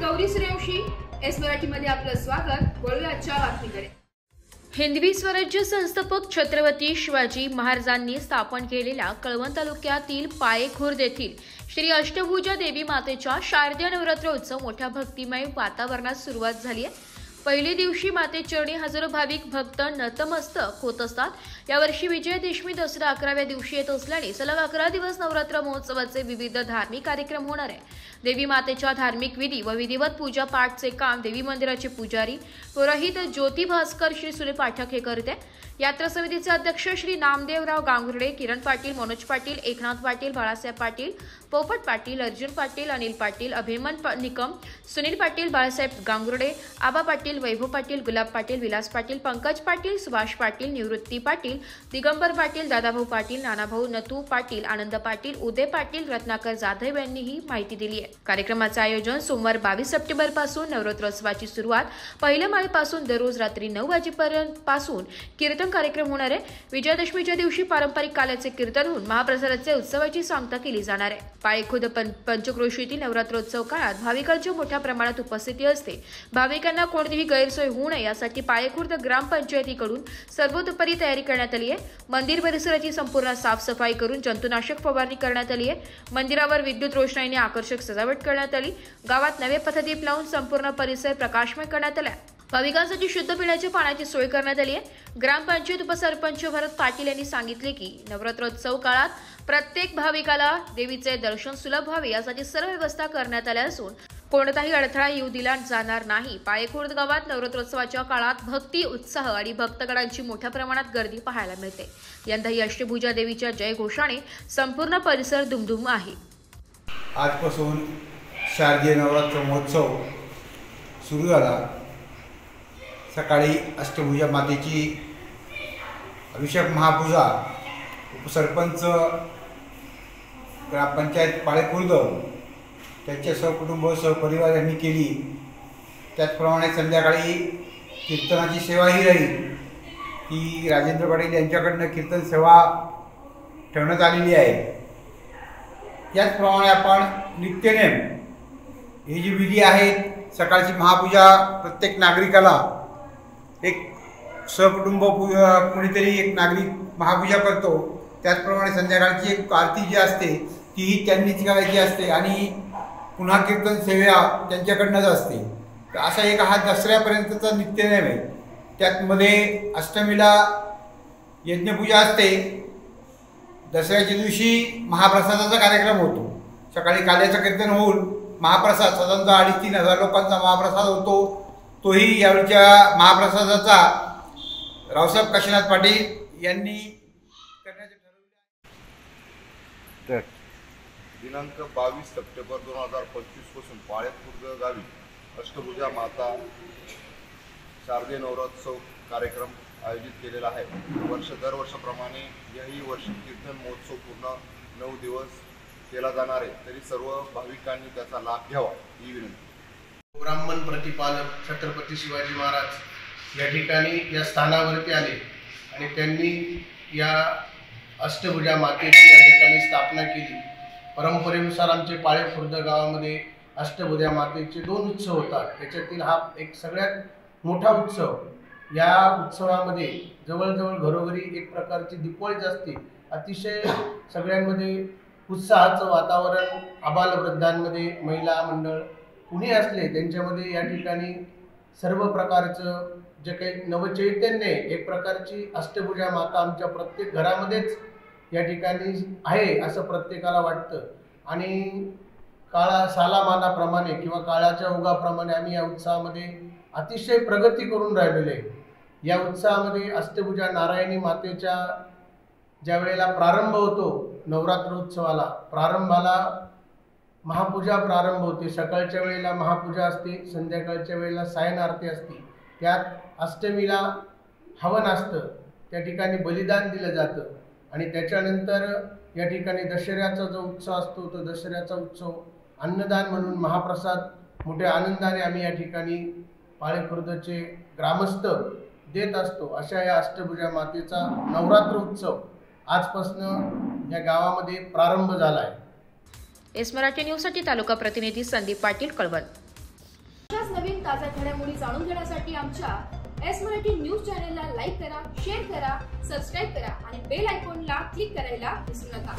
Gauri Suryavanshi S मराठीमध्ये आपलं स्वागत। वळूया आजच्या बातमीकडे। हिंदवी स्वराज्य संस्थापक छत्रपती शिवाजी महाराजांनी स्थापन केलेल्या कळवण तालुक्यातील पायेखुर्द येथील श्री अष्टभुजा देवी मातेच्या शारदीय नवरात्र उत्सव मोठ्या भक्तिमय वातावरणात सुरुवात झाली आहे। पहिल्या दिवशी मातेचरणी हजारो भाविक भक्त नतमस्तक होत असतात। यावर्षी विजयादशमी दसरा 11व्या दिवशी येत असल्याने सलग 11 दिवस नवरात्र महोत्सवाचे विविध धार्मिक कार्यक्रम होणार आहे। देवी मातेच्या धार्मिक विधी व विधिवत पूजा पाठचे काम देवी मंदिराचे पुजारी पुरोहित ज्योती भास्कर श्री सुनील पाठक हे करते। यात्रा समितीचे अध्यक्ष श्री नामदेवराव गांगुर्डे, किरण पाटील, मनोज पाटील, एकनाथ पाटील, बाळासाहेब पाटील, पोपट पाटील, अर्जुन पाटील, अनिल पाटील, अभिमन निकम, सुनील पाटील, बाळासाहेब गांगुर्डे, आबा पाटील, वैभव पाटील, गुलाब पाटील, विलास पाटील, पंकज पाटील, सुभाष पाटील, निवृत्ती पाटील, दिगंबर पाटील, दादाभाऊ पाटील, नानाभाऊ नतू पाटील, आनंद पाटील, उदय पाटील, रत्नाकर जाधव यांनी ही माहिती दिली आहे। कार्यक्रमाचे आयोजन सोमवार 22 सप्टेंबर पासून नवरात्रोत्सवाची सुरुवात पहिल्या माळेपासून दररोज रात्री 9 वाजेपर्यंत पासून कीर्तन कार्यक्रम होणार आहे। विजयादशमीच्या दिवशी पारंपरिक काल्याचे कीर्तन होऊन महाप्रसादाचे उत्सवाची सांगता केली जाणार आहे। पायेखुर्द पंचक्रोशीतील नवरात्रोत्सव काळात भाविकांची मोठ्या प्रमाणात उपस्थिती असते। भाविकांना कोणतीही गैरसोय होऊ नये यासाठी पायेखुर्द ग्रामपंचायतीकडून सर्वतोपरी तयारी करण्यात आली आहे। मंदिर परिसराची संपूर्ण साफसफाई करून जंतुनाशक फवारणी करण्यात आली आहे। मंदिरावर विद्युत रोषणाईने आकर्षक सजावट करण्यात आली। गावात नवे पथदीप लावून संपूर्ण परिसर प्रकाशमय करण्यात आला। भाविकांसाठी शुद्ध पिण्याच्या पाण्याची सोय करण्यात आली आहे। ग्रामपंचायत उपसरपंच भरत पाटील यांनी सांगितले की नवरात्रोत्सव काळात प्रत्येक भाविकाला देवीचे दर्शन सुलभ व्हावे यासाठी सर्व व्यवस्था करण्यात आल्या असून कोणताही अडथळा येऊ दिला जाणार नाही। पायेखुर्द गावात नवरात्रोत्सवाच्या काळात भक्ती, उत्साह आणि भक्तगणांची मोठ्या प्रमाणात गर्दी पाहायला मिळते। यंदाही अष्टभुजा देवीच्या जय घोषाने संपूर्ण परिसर दुमदुम आहे। आजपासून शारदीय नवरात्र महोत्सव सुरू झाला। सकाळी अष्टभुजा मातेची अभिषेक महापूजा उपसरपंच ग्रामपंचायत पायेखुर्द त्यांच्या सहकुटुंब सहपरिवार यांनी केली। त्याचप्रमाणे संध्याकाळी कीर्तनाची सेवाही राहील। ती राजेंद्र पाटील यांच्याकडनं कीर्तन सेवा ठेवण्यात आलेली आहे। त्याचप्रमाणे आपण नित्यनेम ही जी विधी आहे, सकाळची महापूजा प्रत्येक नागरिकाला एक सहकुटुंब कुणीतरी एक नागरिक महापूजा करतो। त्याचप्रमाणे संध्याकाळची एक आरती जी असते तीही त्यांनीच करायची असते आणि पुन्हा कीर्तन सेवा त्यांच्याकडनंच असते। तर असा एक हा दसऱ्यापर्यंतचा नित्यनेम आहे। त्यातमध्ये अष्टमीला यज्ञपूजा असते। दसऱ्याच्या दिवशी महाप्रसादाचा कार्यक्रम होतो। सकाळी काल्याचं कीर्तन होऊन महाप्रसाद साधारणतः 2,500 हजार लोकांचा महाप्रसाद होतो। तोही यावेळच्या महाप्रसादाचा रावसाहेब काशीनाथ पाटील यांनी करण्याचे ठरवले। दिनांक 22 सप्टेंबर 2025 पासून पायेखुर्द गावी अष्टभुजा माता शारदीय नवरात्रोत्सव कार्यक्रम आयोजित केलेला आहे। दरवर्षाप्रमाणे याही वर्षी कीर्तन महोत्सव पूर्ण 9 दिवस केला जाणार आहे। तरी सर्व भाविकांनी त्याचा लाभ घ्यावा ही विनंती। ब्राह्मण प्रतिपालक छत्रपती शिवाजी महाराज या ठिकाणी या स्थानावरती आले आणि त्यांनी या अष्टभुजा मातेची या ठिकाणी स्थापना केली। परंपरेनुसार आमचे पायेखुर्द गावामध्ये अष्टभुजा मातेचे 2 उत्सव होतात। त्याच्यातील हा एक सगळ्यात मोठा उत्सव। या उत्सवामध्ये जवळजवळ घरोघरी एक प्रकारची दिपवळी असते। अतिशय सगळ्यांमध्ये उत्साहाचं वातावरण, आबालवृद्धांमध्ये महिला मंडळ कुणी असले त्यांच्यामध्ये या ठिकाणी सर्व प्रकारचं जे काही नवचैतन्य एक प्रकारची अष्टभुजा माता आमच्या प्रत्येक घरामध्येच या ठिकाणी आहे असं प्रत्येकाला वाटतं। आणि सालामानाप्रमाणे किंवा काळाच्या ओघाप्रमाणे आम्ही या उत्सवामध्ये अतिशय प्रगती करून राहिलेलो आहे। या उत्सवामध्ये अष्टभुजा नारायणी मातेच्या ज्या वेळेला प्रारंभ होतो नवरात्रोत्सवाला, प्रारंभाला महापूजा प्रारंभ होते। सकाळच्या वेळेला महापूजा असते, संध्याकाळच्या वेळेला सायन आरती असते। त्यात अष्टमीला हवन असतं, त्या ठिकाणी बलिदान दिलं जातं आणि त्याच्यानंतर या ठिकाणी दसऱ्याचा जो उत्सव असतो तो दसऱ्याचा उत्सव अन्नदान म्हणून महाप्रसाद मोठ्या आनंदाने आम्ही या ठिकाणी पायेखुर्दचे ग्रामस्थ देत असतो। अशा या अष्टभुजा मातेचा नवरात्र उत्सव आजपासून या गावामध्ये प्रारंभ झाला आहे। एस मराठी न्यूजसाठी तालुका प्रतिनिधी संदीप पाटील, कळवण। ताज्या घडामोडी जाणून घेण्यासाठी आमच्या एस मराठी न्यूज चॅनलला लाईक करा, शेअर करा, सबस्क्राईब करा आणि बेल आयकॉनला क्लिक करायला विसरू नका.